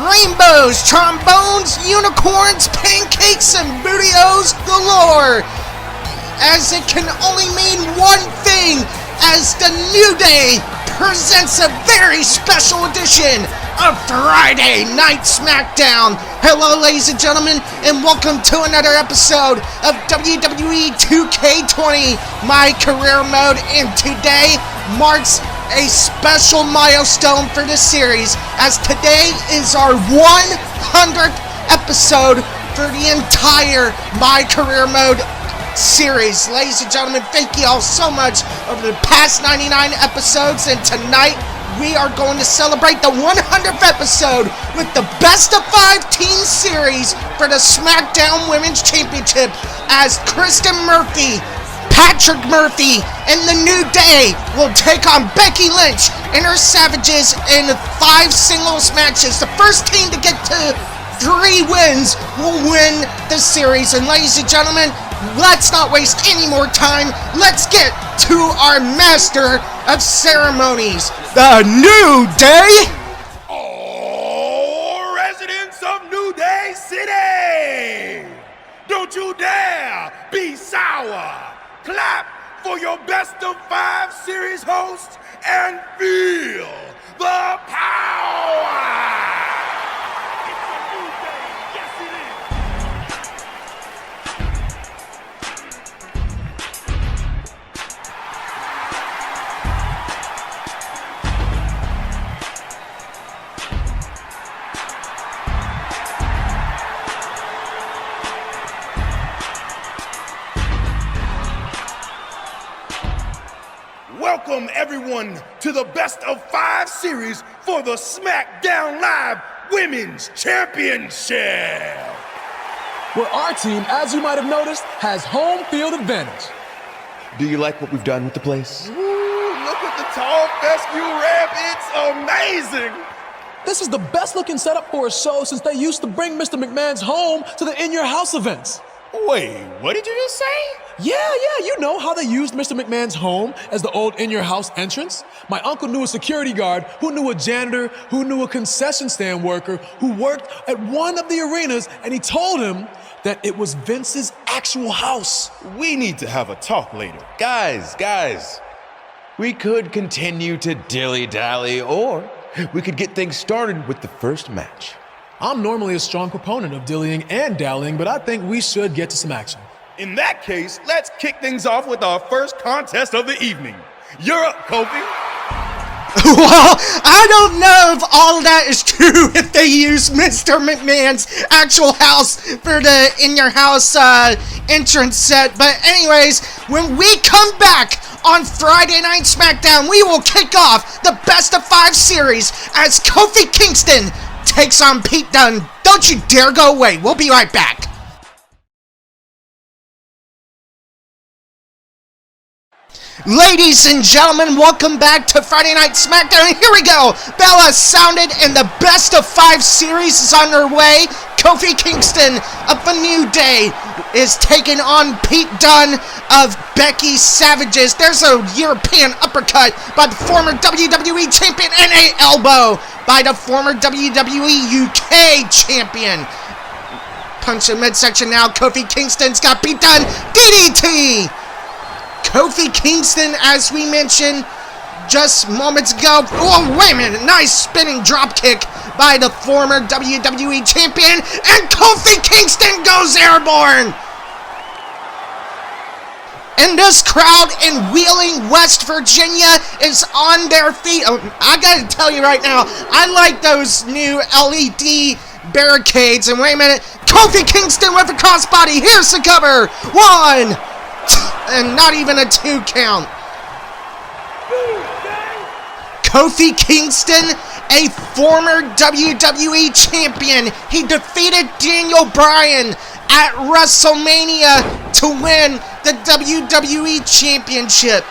rainbows, trombones, unicorns, pancakes, and booty-os galore. As it can only mean one thing, as the New Day presents a very special edition of Friday Night SmackDown. Hello, ladies and gentlemen, and welcome to another episode of WWE 2K20, my career mode, and today marks a special milestone for this series, as today is our 100th episode for the entire My Career Mode series. Ladies and gentlemen, thank you all so much over the past 99 episodes, and tonight we are going to celebrate the 100th episode with the best of 5 team series for the SmackDown Women's Championship, as Kristen Murphy, Patrick Murphy, and the New Day will take on Becky Lynch and her Savages in 5 singles matches. The first team to get to 3 wins will win the series. And ladies and gentlemen, let's not waste any more time. Let's get to our master of ceremonies, the New Day. Oh, residents of New Day City, don't you dare be sour. Clap for your best of 5 series hosts and feel the power. It's a new day. Yes, it is. Welcome, everyone, to the best of 5 series for the SmackDown Live Women's Championship. Where our team, as you might have noticed, has home field advantage. Do you like what we've done with the place? Ooh, look at the tall fescue ramp. It's amazing. This is the best looking setup for a show since they used to bring Mr. McMahon's home to the In Your House events. Wait, what did you just say? Yeah, you know how they used Mr. McMahon's home as the old In Your House entrance? My uncle knew a security guard, who knew a janitor, who knew a concession stand worker, who worked at one of the arenas, and he told him that it was Vince's actual house. We need to have a talk later. Guys, we could continue to dilly-dally, or we could get things started with the first match. I'm normally a strong proponent of dillying and dallying, but I think we should get to some action. In that case, let's kick things off with our first contest of the evening. You're up, Kofi. Well, I don't know if all that is true if they use Mr. McMahon's actual house for the In Your House entrance set. But anyways, when we come back on Friday Night SmackDown, we will kick off the best of 5 series as Kofi Kingston takes on Pete Dunne. Don't you dare go away. We'll be right back. Ladies and gentlemen, welcome back to Friday Night SmackDown. Here we go. Bella sounded and the best of 5 series is on her way. Kofi Kingston of the New Day is taking on Pete Dunne of Becky Savages. There's a European uppercut by the former WWE Champion and a elbow by the former WWE UK Champion. Punch in midsection now. Kofi Kingston's got Pete Dunne. DDT! Kofi Kingston, as we mentioned just moments ago. Oh, wait a minute. Nice spinning dropkick by the former WWE Champion. And Kofi Kingston goes airborne. And this crowd in Wheeling, West Virginia is on their feet. Oh, I gotta tell you right now, I like those new LED barricades. And wait a minute. Kofi Kingston with a crossbody. Here's the cover. 1. And not even a 2 count. Kofi Kingston, a former WWE champion. He defeated Daniel Bryan at WrestleMania to win the WWE Championship.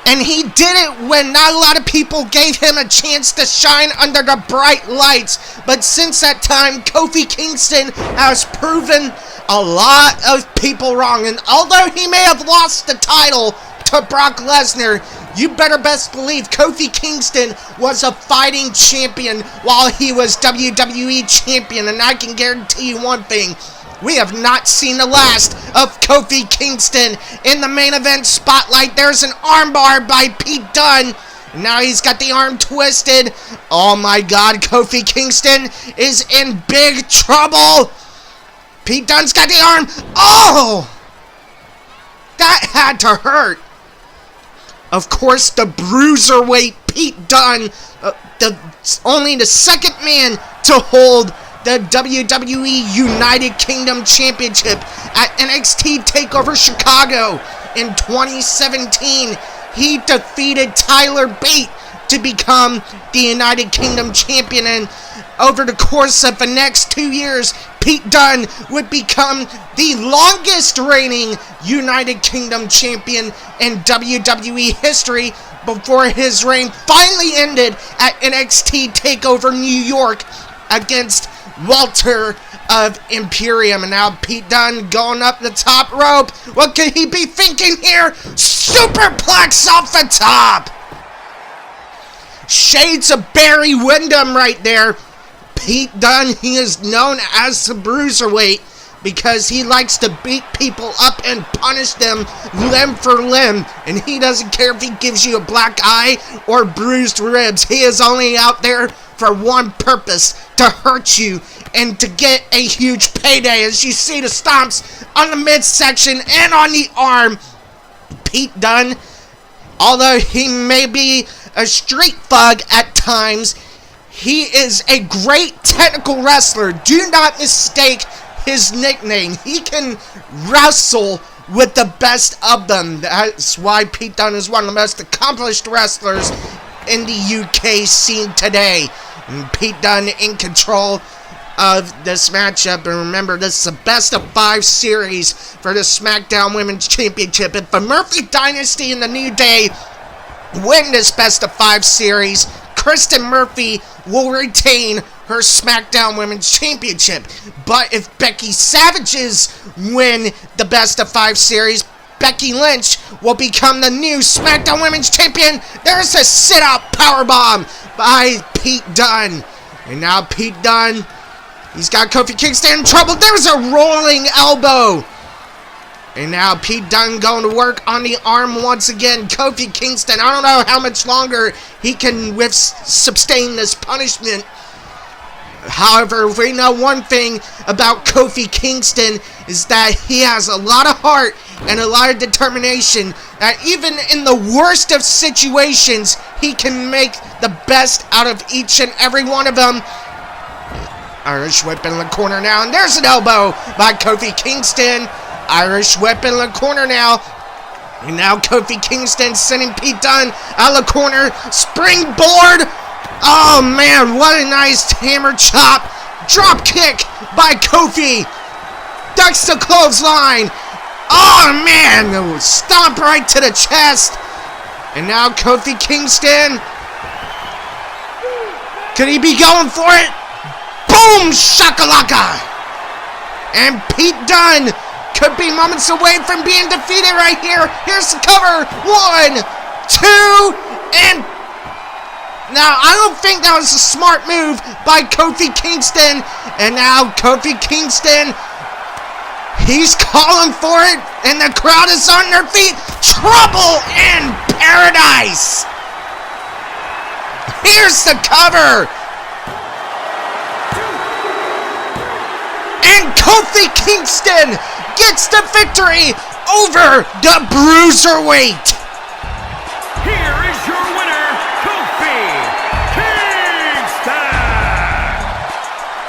And he did it when not a lot of people gave him a chance to shine under the bright lights. But since that time, Kofi Kingston has proven a lot of people wrong. And although he may have lost the title to Brock Lesnar. You better best believe Kofi Kingston was a fighting champion while he was WWE champion, and I can guarantee you one thing. We have not seen the last of Kofi Kingston in the main event spotlight. There's an armbar by Pete Dunne. Now he's got the arm twisted. Oh my God, Kofi Kingston is in big trouble. Pete Dunne's got the arm. Oh! That had to hurt. Of course, the bruiserweight Pete Dunne, only the second man to hold the WWE United Kingdom Championship at NXT TakeOver Chicago in 2017. He defeated Tyler Bate to become the United Kingdom champion, and over the course of the next 2 years, Pete Dunne would become the longest reigning United Kingdom champion in WWE history before his reign finally ended at NXT TakeOver New York against Walter of Imperium. And now Pete Dunne going up the top rope. What could he be thinking here? Superplex off the top. Shades of Barry Windham right there. Pete Dunne, he is known as the Bruiserweight because he likes to beat people up and punish them limb for limb. And he doesn't care if he gives you a black eye or bruised ribs. He is only out there for one purpose: to hurt you and to get a huge payday. As you see the stomps on the midsection and on the arm, Pete Dunne, although he may be a street thug at times, he is a great technical wrestler. Do not mistake his nickname. He can wrestle with the best of them. That's why Pete Dunne is one of the most accomplished wrestlers in the UK scene today. And Pete Dunne in control of this matchup. And remember, this is a best of 5 series for the SmackDown Women's Championship. If the Murphy Dynasty and the New Day win this best of 5 series, Kristen Murphy will retain her SmackDown Women's Championship. But if Becky Savages win the best of 5 series, Becky Lynch will become the new SmackDown Women's Champion. There's a sit-out powerbomb by Pete Dunne. And now Pete Dunne, he's got Kofi Kingston in trouble. There's a rolling elbow. And now Pete Dunne going to work on the arm once again. Kofi Kingston, I don't know how much longer he can sustain this punishment. However, we know one thing about Kofi Kingston is that he has a lot of heart and a lot of determination, that even in the worst of situations, he can make the best out of each and every one of them. Irish whip in the corner now, and there's an elbow by Kofi Kingston. Irish whip in the corner now. And now Kofi Kingston sending Pete Dunne out of the corner. Springboard. Oh man, what a nice hammer chop. Drop kick by Kofi. Ducks the clothesline. Oh man, stomp right to the chest. And now Kofi Kingston. Could he be going for it? Boom, shakalaka. And Pete Dunne could be moments away from being defeated right here. Here's the cover. 1, 2, and now I don't think that was a smart move by Kofi Kingston. And now Kofi Kingston, he's calling for it, and the crowd is on their feet. Trouble in paradise. Here's the cover. And Kofi Kingston gets the victory over the Bruiserweight. Here is your winner, Kofi Kingston.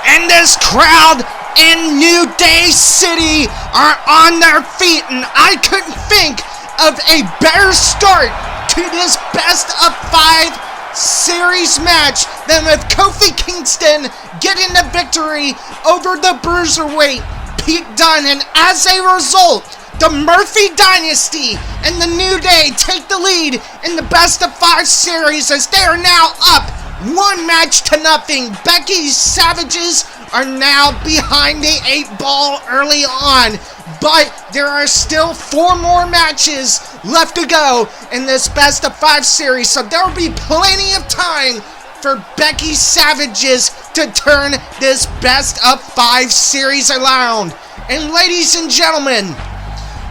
And this crowd in New Day City are on their feet, and I couldn't think of a better start to this best of 5 series match than with Kofi Kingston getting the victory over the Bruiserweight Pete Dunne. And as a result, the Murphy Dynasty and the New Day take the lead in the best of 5 series, as they are now up 1 match to nothing. Becky Savages are now behind the 8 ball early on, but there are still 4 more matches left to go in this best of 5 series, so there will be plenty of time for Becky Savages to turn this best of 5 series around. And ladies and gentlemen,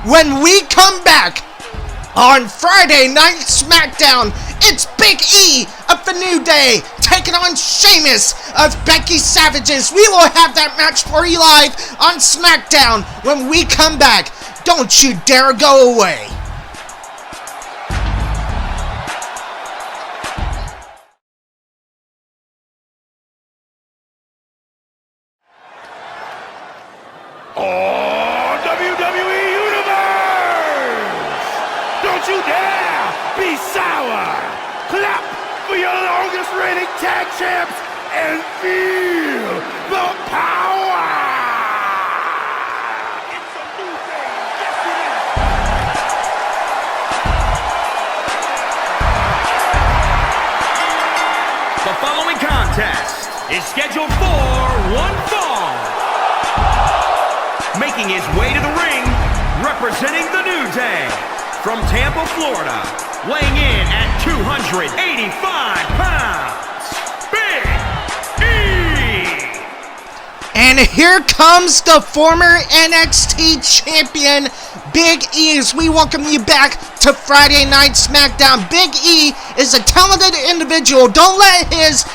when we come back on Friday Night SmackDown, it's Big E of the New Day taking on Sheamus of Becky Savages. We will have that match for you live on SmackDown when we come back. Don't you dare go away. Oh, WWE Universe! Don't you dare be sour! Clap for your longest reigning tag champs and feel the power! It's a new day, yes it is! The following contest is scheduled for one fall. Making his way to the ring, representing the New Day, from Tampa, Florida, weighing in at 285 pounds, Big E! And here comes the former NXT champion, Big E, as we welcome you back to Friday Night SmackDown. Big E is a talented individual. Don't let his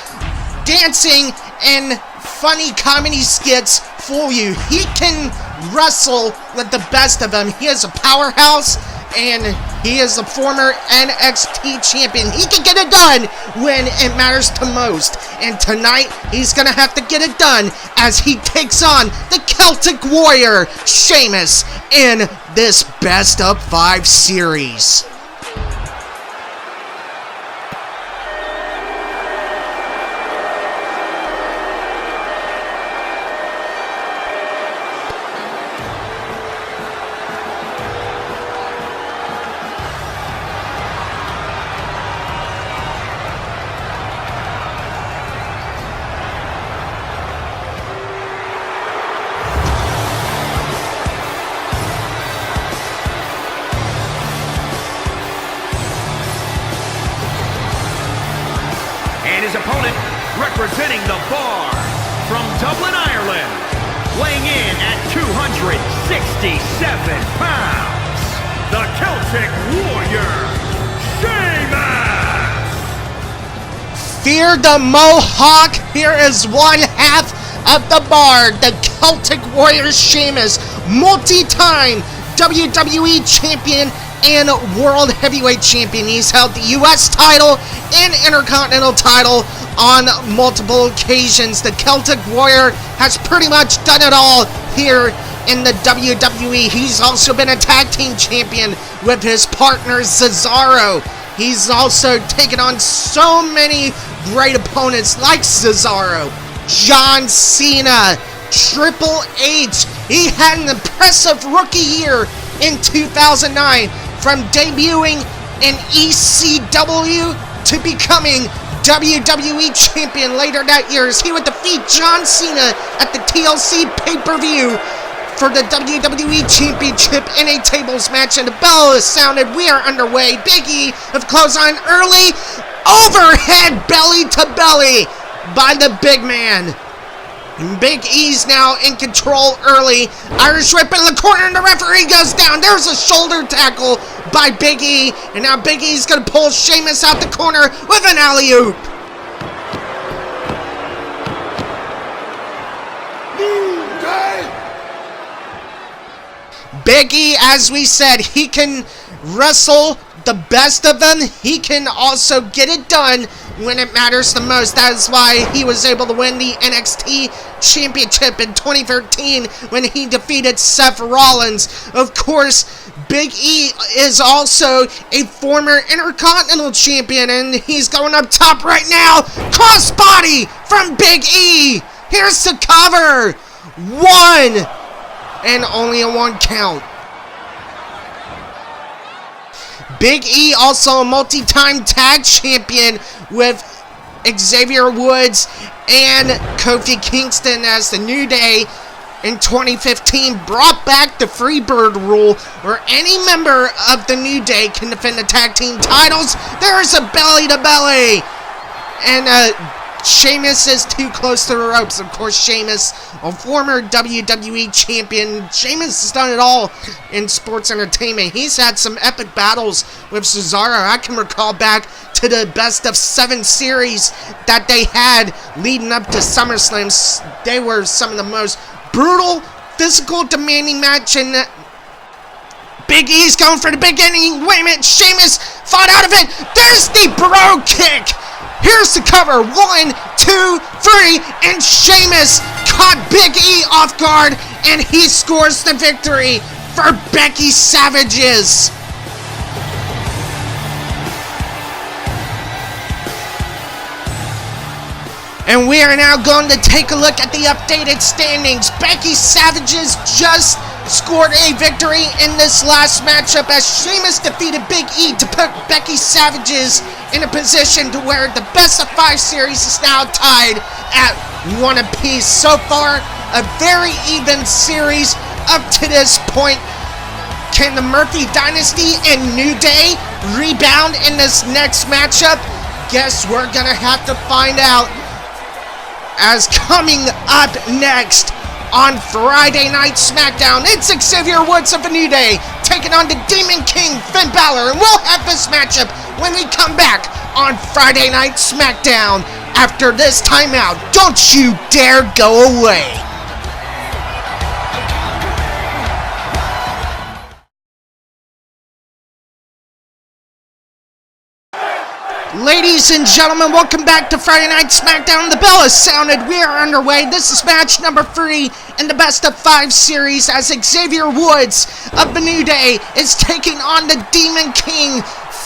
dancing and funny comedy skits fool you. He can wrestle with the best of them. He is a powerhouse, and he is a former NXT champion. He can get it done when it matters to most. And tonight, he's going to have to get it done as he takes on the Celtic Warrior, Sheamus, in this Best of 5 series. His opponent, representing the Bar, from Dublin, Ireland, weighing in at 267 pounds, the Celtic Warrior, Sheamus! Fear the Mohawk. Here is one half of the Bar, the Celtic Warrior, Sheamus, multi-time WWE champion and World Heavyweight Champion. He's held the U.S. title and Intercontinental title on multiple occasions. The Celtic Warrior has pretty much done it all here in the WWE. He's also been a tag team champion with his partner Cesaro. He's also taken on so many great opponents like Cesaro, John Cena, Triple H. He had an impressive rookie year in 2009, from debuting in ECW to becoming WWE champion later that year, as he would defeat John Cena at the TLC pay-per-view for the WWE Championship in a tables match. And the bell is sounded. We are underway. Big E have closed on early, overhead belly to belly by the big man. Big E's now in control early. Irish whip in the corner, and the referee goes down. There's a shoulder tackle by Big E, and now Big E's going to pull Sheamus out the corner with an alley-oop. Big E, as we said, he can wrestle the best of them. He can also get it done when it matters the most. That is why he was able to win the NXT Championship in 2013 when he defeated Seth Rollins. Of course, Big E is also a former Intercontinental Champion, and he's going up top right now. Crossbody from Big E. Here's the cover. 1, and only a 1 count. Big E, also a multi-time tag champion with Xavier Woods and Kofi Kingston, as the New Day in 2015 brought back the Freebird rule where any member of the New Day can defend the tag team titles. There's a belly-to-belly. And Sheamus is too close to the ropes. Of course, Sheamus, a former WWE champion. Sheamus has done it all in sports entertainment. He's had some epic battles with Cesaro. I can recall back to the best of 7 series that they had leading up to SummerSlam. They were some of the most brutal, physical, demanding match, and Big E's going for the beginning. Wait a minute, Sheamus fought out of it. There's the bro kick. Here's the cover. 1, 2, 3, and Sheamus caught Big E off guard, and he scores the victory for Becky Savages. And we are now going to take a look at the updated standings. Becky Savages just scored a victory in this last matchup as Sheamus defeated Big E to put Becky Savages in a position to where the best of 5 series is now tied at 1 apiece. So far, a very even series up to this point. Can the Murphy Dynasty and New Day rebound in this next matchup? Guess we're gonna have to find out. As coming up next on Friday Night SmackDown, it's Xavier Woods of the New Day taking on the Demon King, Finn Balor, and we'll have this matchup when we come back on Friday Night SmackDown after this timeout. Don't you dare go away. Ladies and gentlemen, welcome back to Friday Night SmackDown. The bell has sounded. We are underway. This is match number 3 in the best of 5 series as Xavier Woods of the New Day is taking on the Demon King,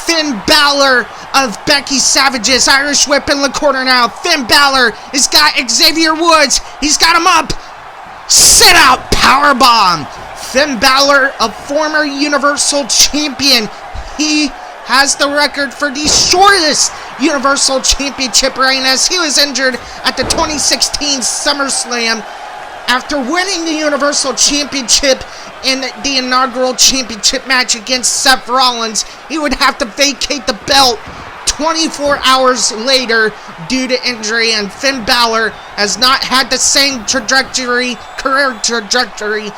Finn Balor of Becky Savages. Irish whip in the corner now. Finn Balor has got Xavier Woods. He's got him up. Sit out powerbomb. Finn Balor, a former Universal Champion. He has the record for the shortest Universal Championship reign as he was injured at the 2016 SummerSlam. After winning the Universal Championship in the inaugural championship match against Seth Rollins, he would have to vacate the belt 24 hours later due to injury, and Finn Balor has not had the same career trajectory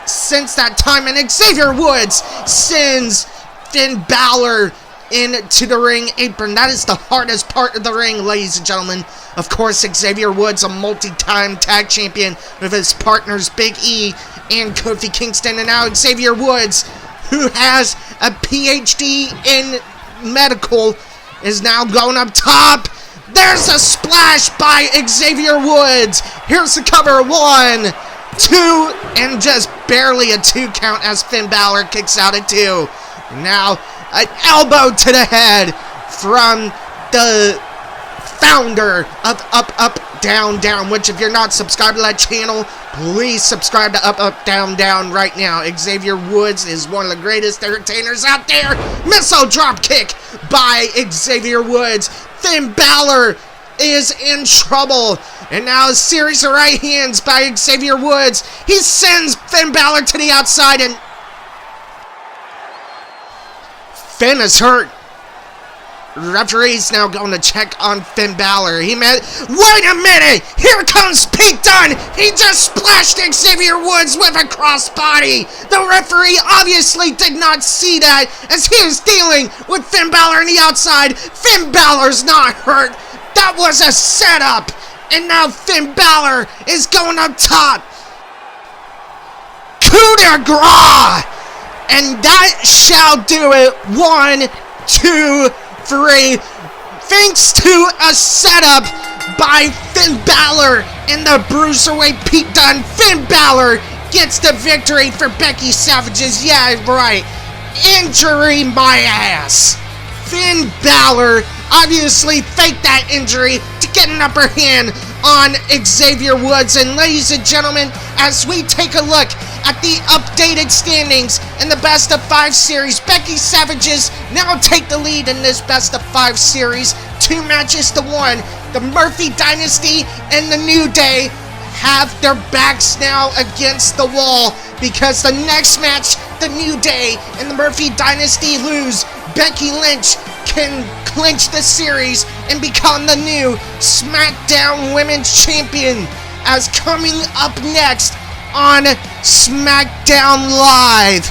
since that time, and Xavier Woods sends Finn Balor into the ring apron. That is the hardest part of the ring, ladies and gentlemen. Of course, Xavier Woods, a multi-time tag champion with his partners Big E and Kofi Kingston. And now Xavier Woods, who has a PhD in medical, is now going up top. There's a splash by Xavier Woods. Here's the cover. 1, 2, and just barely a 2 count as Finn Balor kicks out at 2. Now, an elbow to the head from the founder of Up, Up, Down, Down, which if you're not subscribed to that channel, please subscribe to Up, Up, Down, Down right now. Xavier Woods is one of the greatest entertainers out there. Missile drop kick by Xavier Woods. Finn Balor is in trouble. And now a series of right hands by Xavier Woods. He sends Finn Balor to the outside, and Finn is hurt. Referee's now going to check on Finn Balor. Wait a minute! Here comes Pete Dunne! He just splashed Xavier Woods with a crossbody! The referee obviously did not see that as he was dealing with Finn Balor on the outside. Finn Balor's not hurt. That was a setup. And now Finn Balor is going up top. Coup de grace! And that shall do it. 1, 2, 3. Thanks to a setup by Finn Balor and the Bruiserweight Pete Dunne, Finn Balor gets the victory for Becky Savages. Yeah, right. Injury my ass. Finn Balor obviously faked that injury to get an upper hand on Xavier Woods. And ladies and gentlemen, as we take a look at the updated standings in the best of 5 series, Becky Savages now take the lead in this best of 5 series, 2 matches to 1. The Murphy Dynasty and the New Day have their backs now against the wall because the next match, the New Day and the Murphy Dynasty lose. Becky Lynch can clinch the series and become the new SmackDown Women's Champion. As coming up next on SmackDown Live,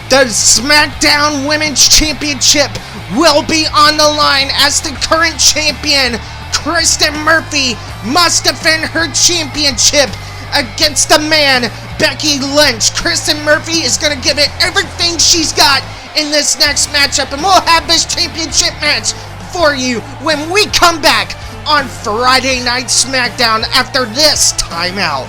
the SmackDown Women's Championship will be on the line as the current champion, Kristen Murphy, must defend her championship against the man, Becky Lynch. Kristen Murphy is going to give it everything she's got in this next matchup, and we'll have this championship match for you when we come back on Friday Night SmackDown after this timeout.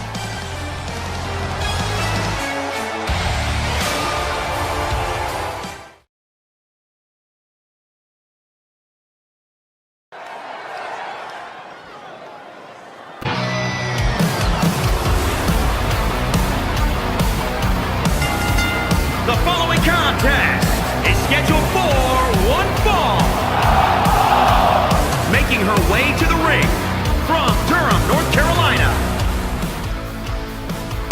The following contest is scheduled for one fall. Making her way to the ring from Durham, North Carolina.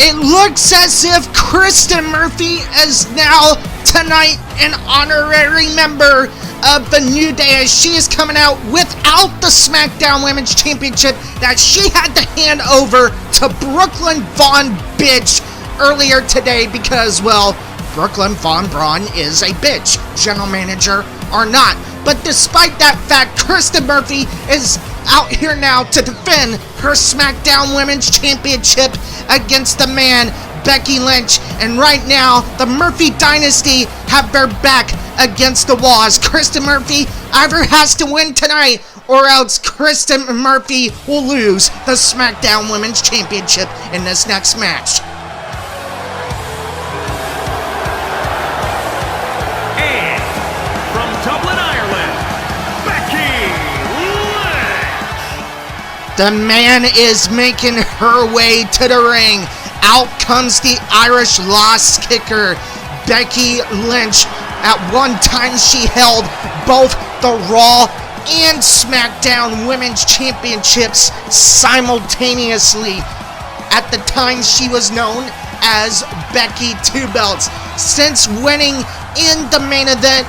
It looks as if Kristen Murphy is now tonight an honorary member of the New Day, as she is coming out without the SmackDown Women's Championship that she had to hand over to Brooklyn Von Bitch earlier today because, well, Brooklyn Von Braun is a bitch, general manager or not. But despite that fact, Kristen Murphy is out here now to defend her SmackDown Women's Championship against the man, Becky Lynch. And right now, the Murphy Dynasty have their back against the wall, as Kristen Murphy either has to win tonight or else Kristen Murphy will lose the SmackDown Women's Championship in this next match. The man is making her way to the ring. Out comes the Irish loss kicker, Becky Lynch. At one time, she held both the Raw and SmackDown Women's Championships simultaneously. At the time, she was known as Becky Two Belts. Since winning in the main event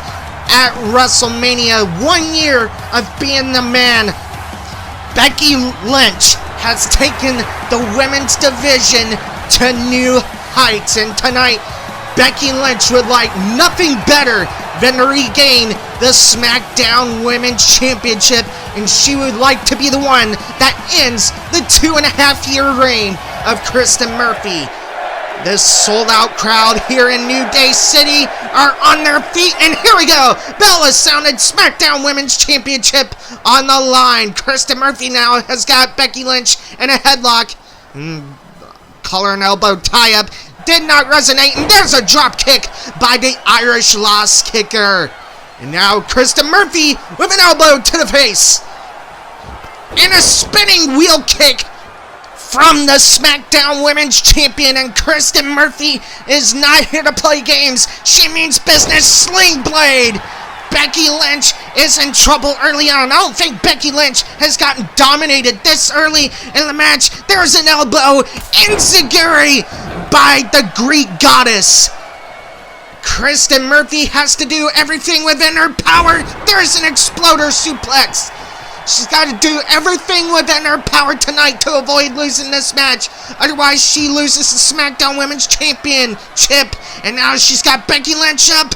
at WrestleMania, 1 year of being the man, Becky Lynch has taken the women's division to new heights, and tonight Becky Lynch would like nothing better than to regain the SmackDown Women's Championship, and she would like to be the one that ends the 2.5-year reign of Kristen Murphy. This sold-out crowd here in New Day City are on their feet, and here we go. Bell has sounded. SmackDown Women's Championship on the line. Kristen Murphy now has got Becky Lynch in a headlock. Collar and elbow tie-up did not resonate, and there's a drop kick by the Irish loss kicker. And now Kristen Murphy with an elbow to the face. And a spinning wheel kick from the SmackDown Women's Champion, and Kristen Murphy is not here to play games. She means business. Sling blade. Becky Lynch is in trouble early on. I don't think Becky Lynch has gotten dominated this early in the match. There's an elbow. Enziguri by the Greek goddess. Kristen Murphy has to do everything within her power. There's an exploder suplex. She's got to do everything within her power tonight to avoid losing this match. Otherwise, she loses the SmackDown Women's Championship. And now she's got Becky Lynch up.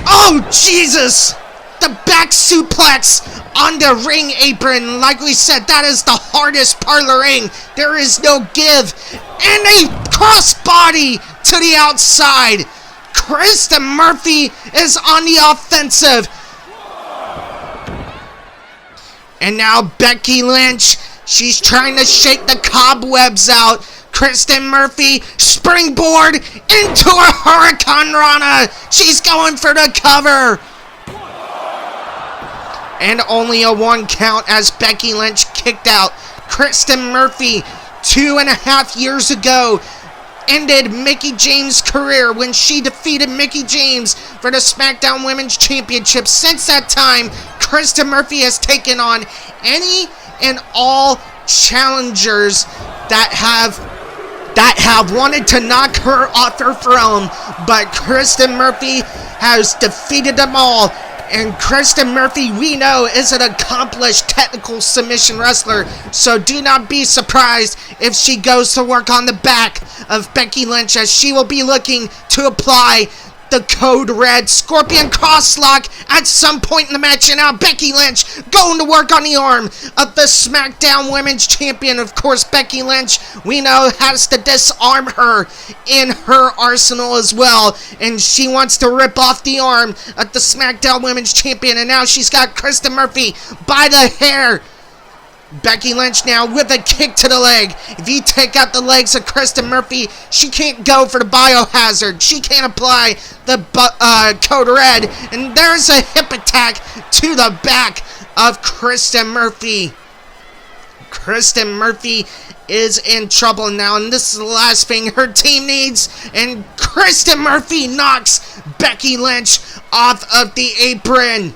Oh, Jesus! The back suplex on the ring apron. Like we said, that is the hardest part of the ring. There is no give. And a crossbody to the outside. Kristen Murphy is on the offensive. And now Becky Lynch, she's trying to shake the cobwebs out. Kristen Murphy, springboard into a Hurricane Rana. She's going for the cover. And only a 1 count as Becky Lynch kicked out. Kristen Murphy, 2.5 years ago, ended Mickie James' career when she defeated Mickie James for the SmackDown Women's Championship. Since that time, Kristen Murphy has taken on any and all challengers that have wanted to knock her off her throne, but Kristen Murphy has defeated them all. And Kristen Murphy, we know, is an accomplished technical submission wrestler, so do not be surprised if she goes to work on the back of Becky Lynch, as she will be looking to apply the Code Red Scorpion Crosslock at some point in the match. And now Becky Lynch going to work on the arm of the SmackDown Women's Champion. Of course, Becky Lynch, we know, has to disarm her in her arsenal as well. And she wants to rip off the arm of the SmackDown Women's Champion. And now she's got Kristen Murphy by the hair. Becky Lynch now with a kick to the leg. If you take out the legs of Kristen Murphy, she can't go for the biohazard. She can't apply the Code Red. And there's a hip attack to the back of Kristen Murphy. Kristen Murphy is in trouble now, and this is the last thing her team needs. And Kristen Murphy knocks Becky Lynch off of the apron.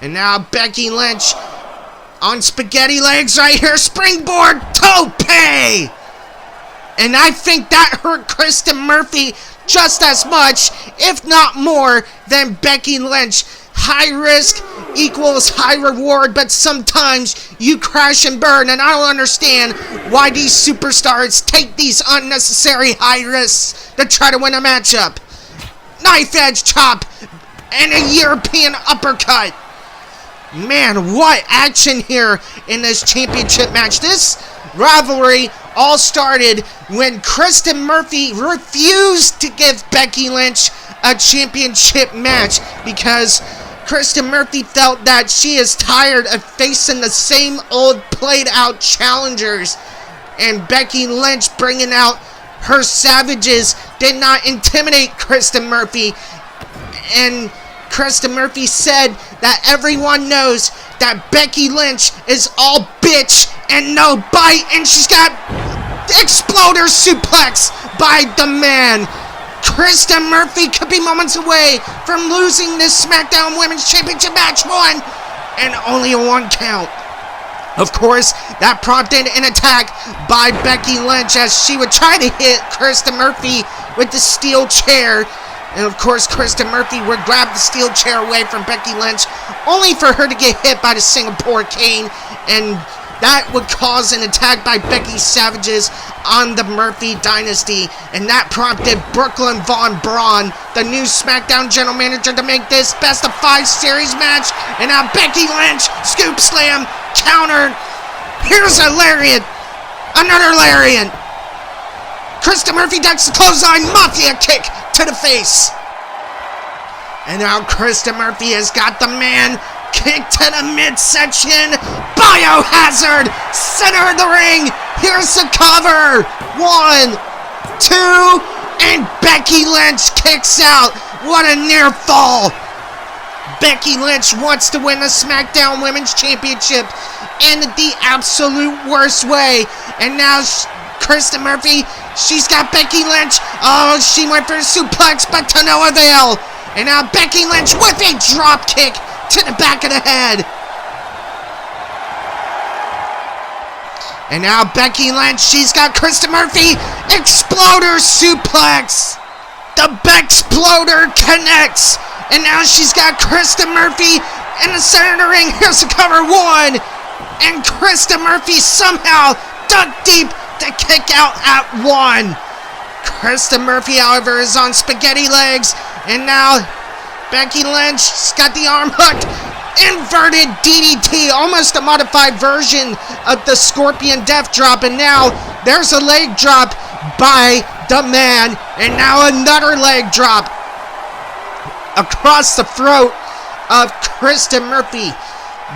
And now Becky Lynch on spaghetti legs right here. Springboard tope! And I think that hurt Kristen Murphy just as much, if not more, than Becky Lynch. High risk equals high reward, but sometimes you crash and burn, and I don't understand why these superstars take these unnecessary high risks to try to win a matchup. Knife edge chop and a European uppercut. Man, what action here in this championship match. This rivalry all started when Kristen Murphy refused to give Becky Lynch a championship match because Kristen Murphy felt that she is tired of facing the same old played out challengers, and Becky Lynch bringing out her savages did not intimidate Kristen Murphy. And Kristen Murphy said that everyone knows that Becky Lynch is all bitch and no bite, and she's got exploder suplex by the man. Kristen Murphy could be moments away from losing this SmackDown Women's Championship match, one and only a 1 count. Of course, that prompted an attack by Becky Lynch as she would try to hit Kristen Murphy with the steel chair. And of course, Kristen Murphy would grab the steel chair away from Becky Lynch, only for her to get hit by the Singapore cane, and that would cause an attack by Becky's Savages on the Murphy Dynasty, and that prompted Brooklyn Von Braun, the new SmackDown General Manager, to make this best of 5 series match. And now Becky Lynch, scoop slam, countered. Here's a lariat, another lariat. Kristen Murphy ducks the clothesline, Mafia kick to the face. And now Kristen Murphy has got the man kick to the midsection. Biohazard, center of the ring. Here's the cover. 1, 2, and Becky Lynch kicks out. What a near fall. Becky Lynch wants to win the SmackDown Women's Championship in the absolute worst way. And now Kristen Murphy, she's got Becky Lynch. Oh, she went for a suplex, but to no avail. And now Becky Lynch with a drop kick to the back of the head. And now Becky Lynch, she's got Kristen Murphy. Exploder suplex. The Bexploder connects. And now she's got Kristen Murphy in the center of the ring. Here's the cover, 1. And Kristen Murphy somehow dug deep to kick out at 1. Kristen Murphy, however, is on spaghetti legs. And now Becky Lynch's got the arm hooked. Inverted DDT, almost a modified version of the Scorpion Death Drop. And now there's a leg drop by the man. And now another leg drop across the throat of Kristen Murphy.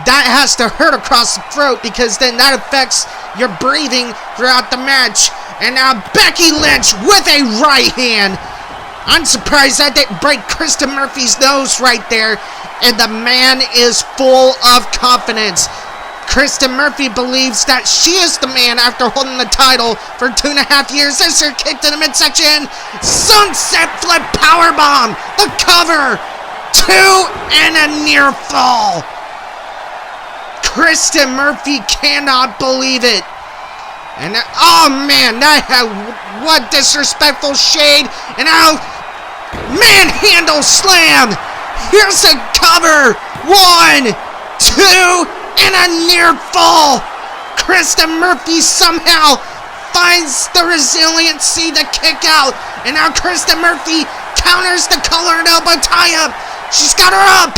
That has to hurt across the throat because then that affects your breathing throughout the match. And now Becky Lynch with a right hand. I'm surprised that didn't break Kristen Murphy's nose right there. And the man is full of confidence. Kristen Murphy believes that she is the man after holding the title for 2.5 years. There's her kick to the midsection. Sunset flip powerbomb. The cover. 2 and a near fall. Kristen Murphy cannot believe it. And oh man, what disrespectful shade. And now, manhandle slam. Here's a cover. 1, 2, and a near fall. Kristen Murphy somehow finds the resiliency to kick out. And now Kristen Murphy counters the collar and elbow tie-up. She's got her up.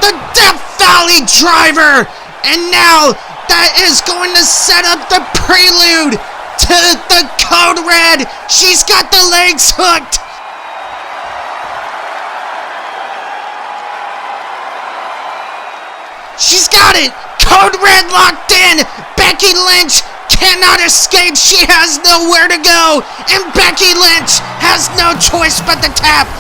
The Death Valley driver. And now that is going to set up the prelude to the Code Red. She's got the legs hooked. She's got it. Code Red locked in. Becky Lynch cannot escape. She has nowhere to go. And Becky Lynch has no choice but to tap.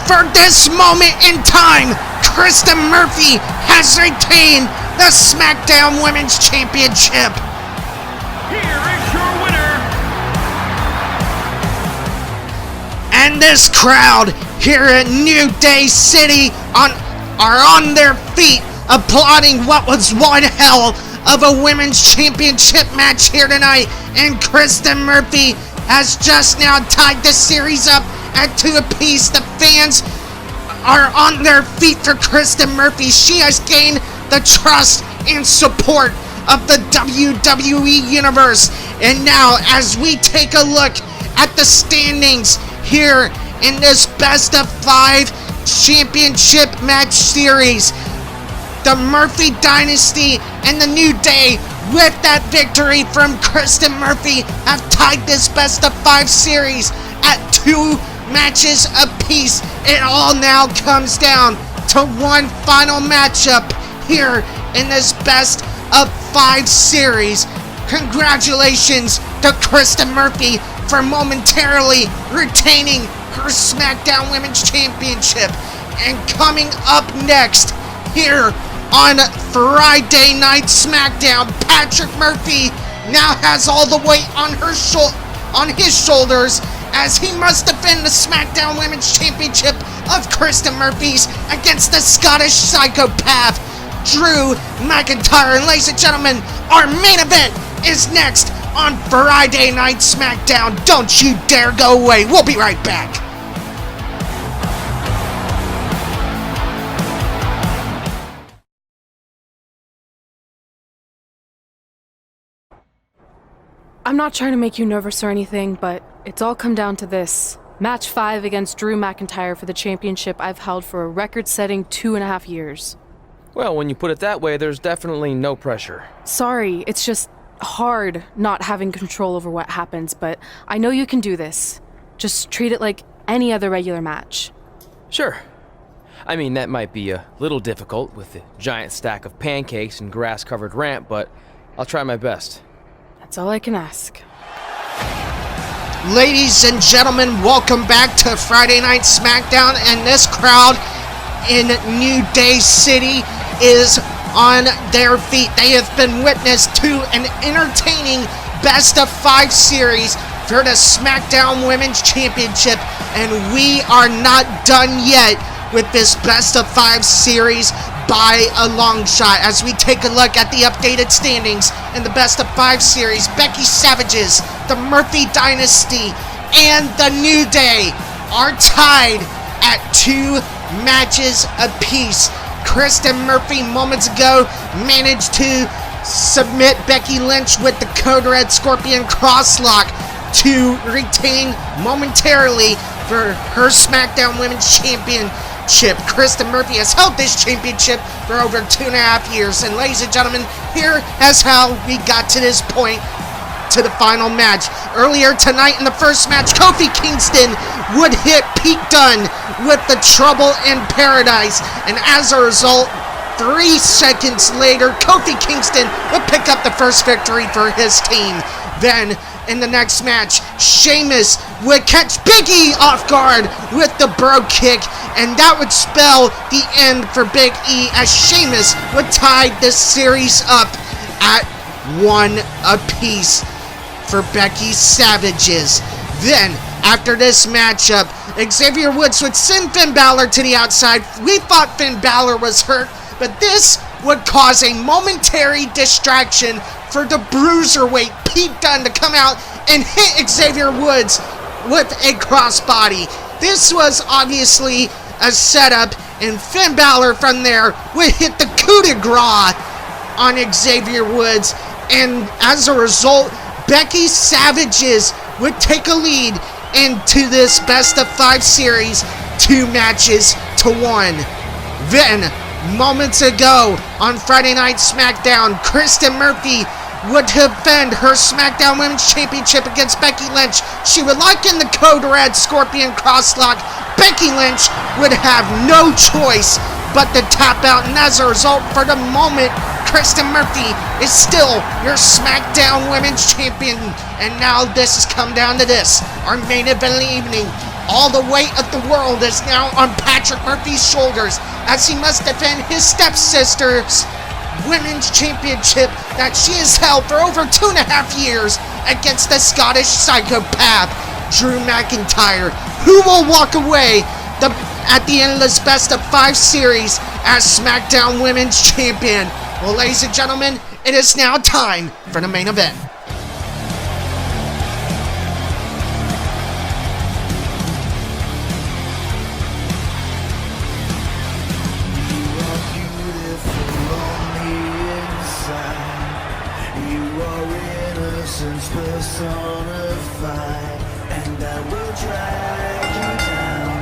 For this moment in time, Kristen Murphy has retained the SmackDown Women's Championship. Here is your winner. And this crowd here at New Day City are on their feet, applauding what was one hell of a women's championship match here tonight. And Kristen Murphy has just now tied the series up at 2 apiece. The fans are on their feet for Kristen Murphy. She has gained the trust and support of the WWE Universe. And now, as we take a look at the standings here in this best of 5 championship match series, the Murphy Dynasty and the New Day, with that victory from Kristen Murphy, have tied this best of 5 series at 2 matches apiece. It all now comes down to one final matchup here in this best of 5 series. Congratulations to Kristen Murphy for momentarily retaining her SmackDown Women's Championship. And coming up next here on Friday Night SmackDown, Patrick Murphy now has all the weight on his shoulders as he must defend the SmackDown Women's Championship of Kristen Murphy's against the Scottish psychopath, Drew McIntyre. And ladies and gentlemen, our main event is next on Friday Night SmackDown. Don't you dare go away. We'll be right back. I'm not trying to make you nervous or anything, but it's all come down to this. Match 5 against Drew McIntyre for the championship I've held for a record-setting 2.5 years. Well, when you put it that way, there's definitely no pressure. Sorry, it's just hard not having control over what happens, but I know you can do this. Just treat it like any other regular match. Sure. I mean, that might be a little difficult with the giant stack of pancakes and grass-covered ramp, but I'll try my best. That's all I can ask. Ladies and gentlemen, welcome back to Friday Night SmackDown, and this crowd in New Day City is on their feet. They have been witness to an entertaining best of 5 series for the SmackDown Women's Championship, and we are not done yet with this best of 5 series by a long shot. As we take a look at the updated standings in the best of 5 series, Becky Savages, the Murphy Dynasty, and the New Day are tied at 2 matches apiece. Kristen Murphy moments ago managed to submit Becky Lynch with the Code Red Scorpion Crosslock to retain momentarily for her SmackDown Women's Championship. Kristen Murphy has held this championship for over 2.5 years. And ladies and gentlemen, here is how we got to this point, to the final match. Earlier tonight in the first match, Kofi Kingston would hit Pete Dunne with the Trouble in Paradise. And as a result, 3 seconds later, Kofi Kingston would pick up the first victory for his team. Then, in the next match, Sheamus would catch Big E off guard with the bro kick, and that would spell the end for Big E as Sheamus would tie this series up at 1 apiece for Becky Savages. Then, after this matchup, Xavier Woods would send Finn Balor to the outside. We thought Finn Balor was hurt, but this would cause a momentary distraction for the bruiserweight Pete Dunne to come out and hit Xavier Woods with a crossbody. This was obviously a setup, and Finn Balor from there would hit the coup de grace on Xavier Woods, and as a result, Becky Savages would take a lead into this best of 5 series, 2 matches to 1. Then, moments ago on Friday Night SmackDown, Kristen Murphy would defend her SmackDown Women's Championship against Becky Lynch. She would lock in the Code Red Scorpion Crosslock. Becky Lynch would have no choice but to tap out, and as a result, for the moment, Kristen Murphy is still your SmackDown Women's Champion. And now this has come down to this, our main event of the evening. All the weight of the world is now on Patrick Murphy's shoulders as he must defend his stepsister's Women's Championship that she has held for over 2.5 years against the Scottish psychopath, Drew McIntyre, who will walk away at the end of this best of 5 series as SmackDown Women's Champion. Well, ladies and gentlemen, it is now time for the main event.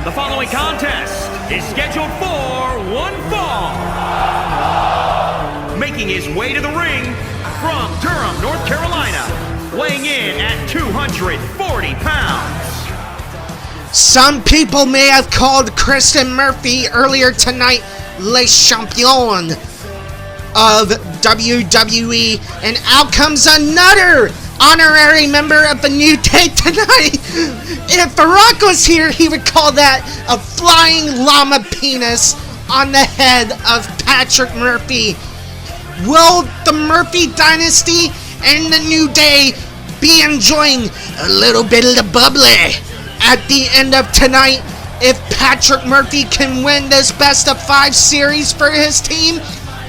The following contest is scheduled for one fall. Making his way to the ring from Durham, North Carolina, weighing in at 240 pounds. Some people may have called Kristen Murphy earlier tonight Le Champion of WWE, and out comes another honorary member of the New Day tonight. If Barack was here, he would call that a flying llama penis on the head of Patrick Murphy. Will the Murphy Dynasty and the New Day be enjoying a little bit of the bubbly at the end of tonight if Patrick Murphy can win this best of 5 series for his team?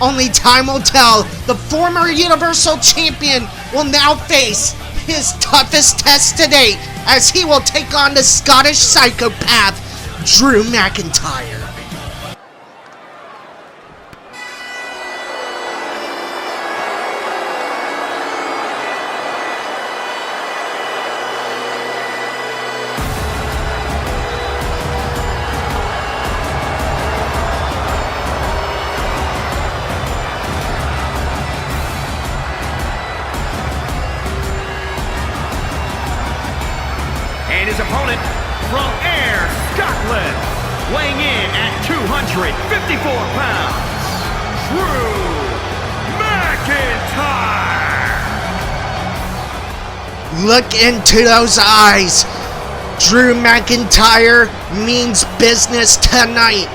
Only time will tell. The former Universal Champion will now face his toughest test to date as he will take on the Scottish psychopath, Drew McIntyre. And his opponent from Ayr, Scotland, weighing in at 254 pounds, Drew McIntyre. Look into those eyes. Drew McIntyre means business tonight.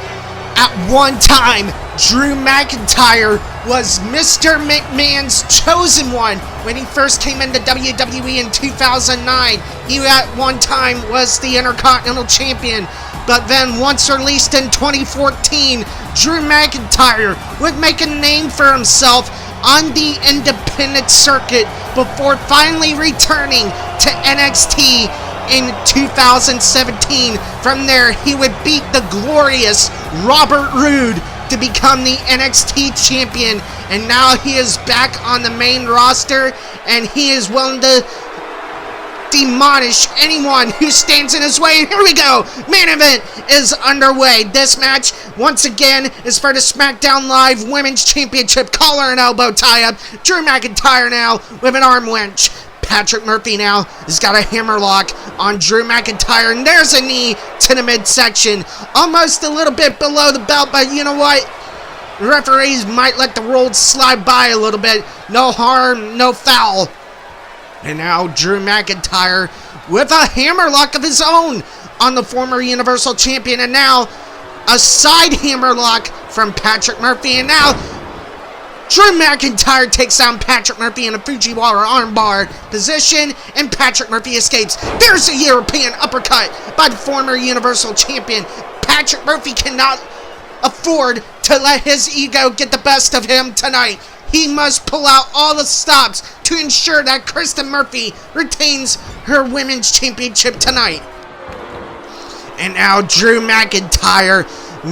At one time, Drew McIntyre was Mr. McMahon's chosen one when he first came into WWE in 2009. He at one time was the Intercontinental Champion, but then once released in 2014, Drew McIntyre would make a name for himself on the independent circuit before finally returning to NXT in 2017. From there, he would beat the glorious Robert Roode to become the NXT champion, and now he is back on the main roster, and he is willing to demolish anyone who stands in his way. Here we go. Main event is underway. This match, once again, is for the SmackDown Live Women's Championship collar and elbow tie-up. Drew McIntyre now with an arm wrench. Patrick Murphy now has got a hammerlock on Drew McIntyre, and there's a knee to the midsection. Almost a little bit below the belt, but you know what? Referees might let the rules slide by a little bit. No harm, no foul. And now Drew McIntyre with a hammerlock of his own on the former Universal Champion, and now a side hammerlock from Patrick Murphy, and now Drew McIntyre takes down Patrick Murphy in a Fujiwara armbar position, and Patrick Murphy escapes. There's a European uppercut by the former Universal Champion. Patrick Murphy cannot afford to let his ego get the best of him tonight. He must pull out all the stops to ensure that Kristen Murphy retains her women's championship tonight. And now Drew McIntyre.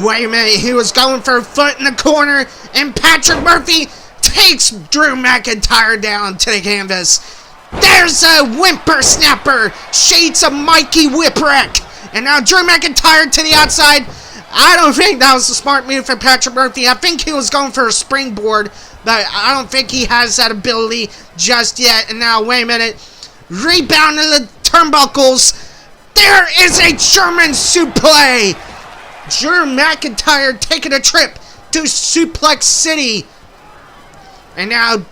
Wait a minute, he was going for a foot in the corner, and Patrick Murphy takes Drew McIntyre down to the canvas. There's a whippersnapper, shades of Mikey Whipwreck. And now Drew McIntyre to the outside. I don't think that was a smart move for Patrick Murphy. I think he was going for a springboard, but I don't think he has that ability just yet. And now, wait a minute. Rebound to the turnbuckles. There is a German suplex. Drew McIntyre taking a trip to Suplex City. And now,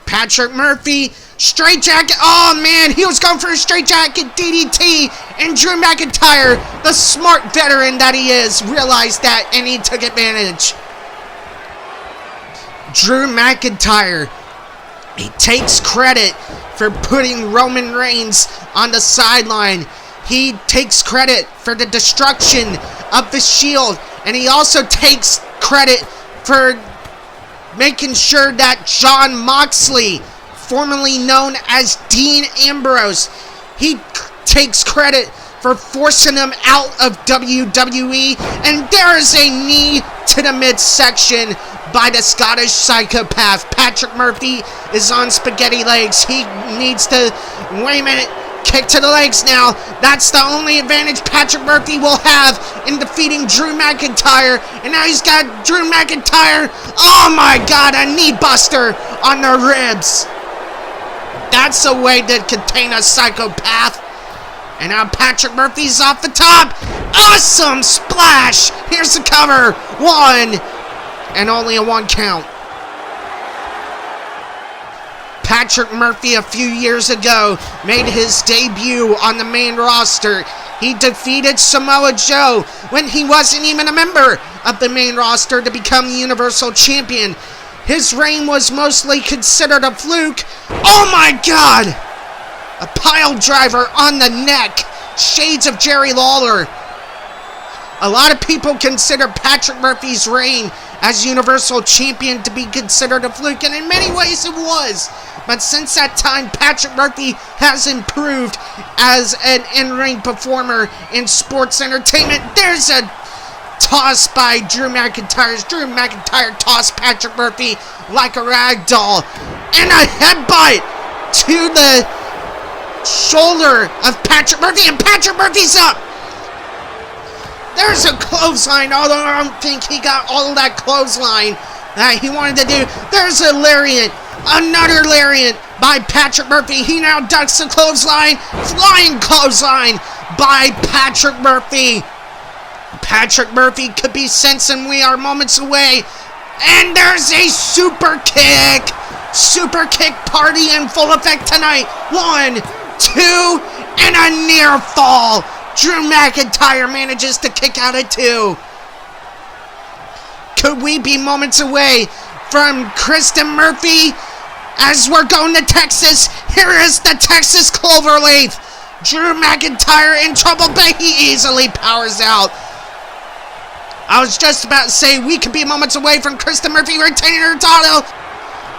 Patrick Murphy, straight jacket. Oh man, he was going for a straight jacket DDT. And Drew McIntyre, the smart veteran that he is, realized that and he took advantage. Drew McIntyre, he takes credit for putting Roman Reigns on the sideline. He takes credit for the destruction of the Shield. And he also takes credit for making sure that Jon Moxley, formerly known as Dean Ambrose, he takes credit for forcing him out of WWE. And there is a knee to the midsection by the Scottish psychopath. Patrick Murphy is on spaghetti legs. He needs to, wait a minute, kick to the legs now. That's the only advantage Patrick Murphy will have in defeating Drew McIntyre. And now he's got Drew McIntyre. Oh my God, a knee buster on the ribs. That's a way to contain a psychopath. And now Patrick Murphy's off the top. Awesome splash. Here's the cover. 1. And only a 1 count. Patrick Murphy a few years ago made his debut on the main roster. He defeated Samoa Joe when he wasn't even a member of the main roster to become the Universal Champion. His reign was mostly considered a fluke. Oh my God! A pile driver on the neck. Shades of Jerry Lawler. A lot of people consider Patrick Murphy's reign as Universal Champion to be considered a fluke, and in many ways it was. But since that time, Patrick Murphy has improved as an in-ring performer in sports entertainment. There's a toss by Drew McIntyre. Drew McIntyre tossed Patrick Murphy like a rag doll. And a headbutt to the shoulder of Patrick Murphy, and Patrick Murphy's up. There's a clothesline, although I don't think he got all of that clothesline that he wanted to do. There's a lariat. Another lariat by Patrick Murphy. He now ducks the clothesline. Flying clothesline by Patrick Murphy. Patrick Murphy could be sensing we are moments away. And there's a super kick. Super kick party in full effect tonight. 1, 2, and a near fall. Drew McIntyre manages to kick out at 2. Could we be moments away from Kristen Murphy as we're going to Texas? Here is the Texas Cloverleaf. Drew McIntyre in trouble, but he easily powers out. I was just about to say we could be moments away from Kristen Murphy retaining her title.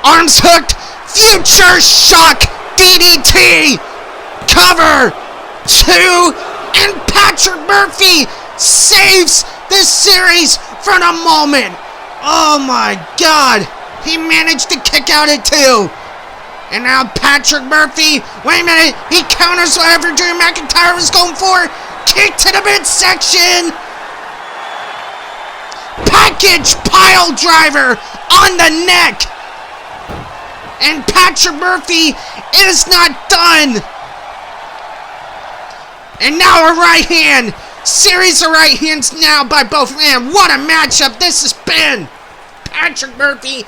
Arms hooked. Future shock. DDT. Cover. 2. And Patrick Murphy saves this series from a moment. Oh my God. He managed to kick out at 2. And now Patrick Murphy, wait a minute, he counters whatever Drew McIntyre was going for. Kick to the midsection. Package pile driver on the neck. And Patrick Murphy is not done. And now a right hand. Series of right hands now by both men. What a matchup this has been. Patrick Murphy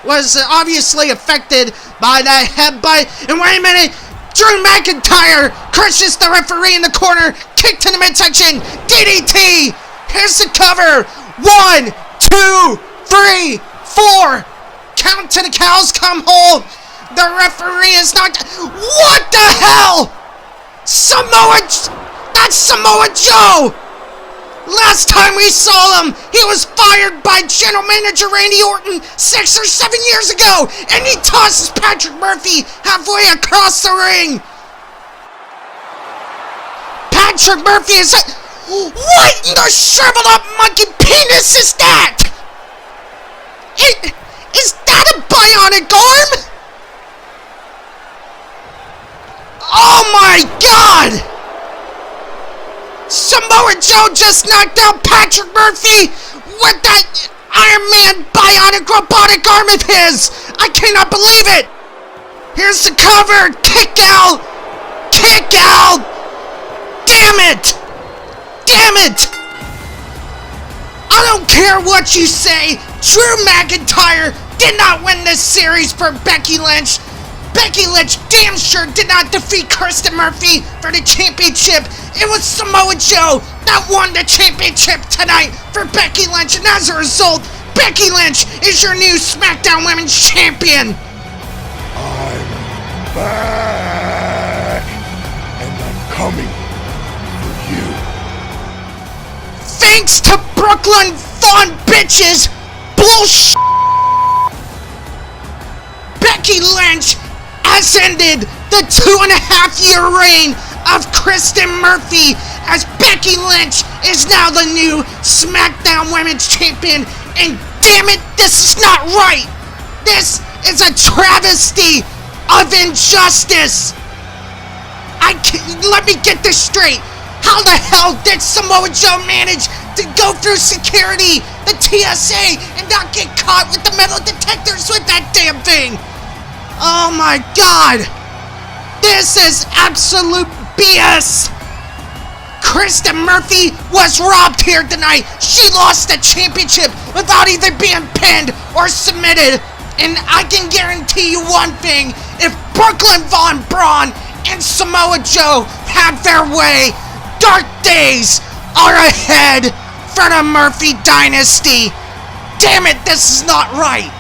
was obviously affected by that headbutt. And wait a minute. Drew McIntyre crushes the referee in the corner. Kick to the midsection. DDT. Here's the cover. 1, 2, 3, 4. Count to the cows come home. The referee is not. What the hell? That's Samoa Joe! Last time we saw him, he was fired by General Manager Randy Orton 6 or 7 years ago, and he tosses Patrick Murphy halfway across the ring. Patrick Murphy is a... What in the shriveled up monkey penis is that? Is that a bionic arm? Oh my God! Samoa Joe just knocked out Patrick Murphy with that Iron Man bionic robotic arm of his! I cannot believe it! Here's the cover! Kick out! Kick out! Damn it! Damn it! I don't care what you say, Drew McIntyre did not win this series for Becky Lynch. Becky Lynch damn sure did not defeat Kristen Murphy for the championship. It was Samoa Joe that won the championship tonight for Becky Lynch, and as a result, Becky Lynch is your new SmackDown Women's Champion. I'm back, and I'm coming for you. Thanks to Brooklyn Von Bitches bullshit, Becky Lynch has ended the 2.5-year reign of Kristen Murphy, as Becky Lynch is now the new SmackDown Women's Champion, and damn it, this is not right! This is a travesty of injustice! Let me get this straight! How the hell did Samoa Joe manage to go through security, the TSA, and not get caught with the metal detectors with that damn thing? Oh my God! This is absolute BS! Kristen Murphy was robbed here tonight. She lost the championship without either being pinned or submitted. And I can guarantee you one thing. If Brooklyn Von Braun and Samoa Joe have their way, dark days are ahead for the Murphy Dynasty. Damn it, this is not right.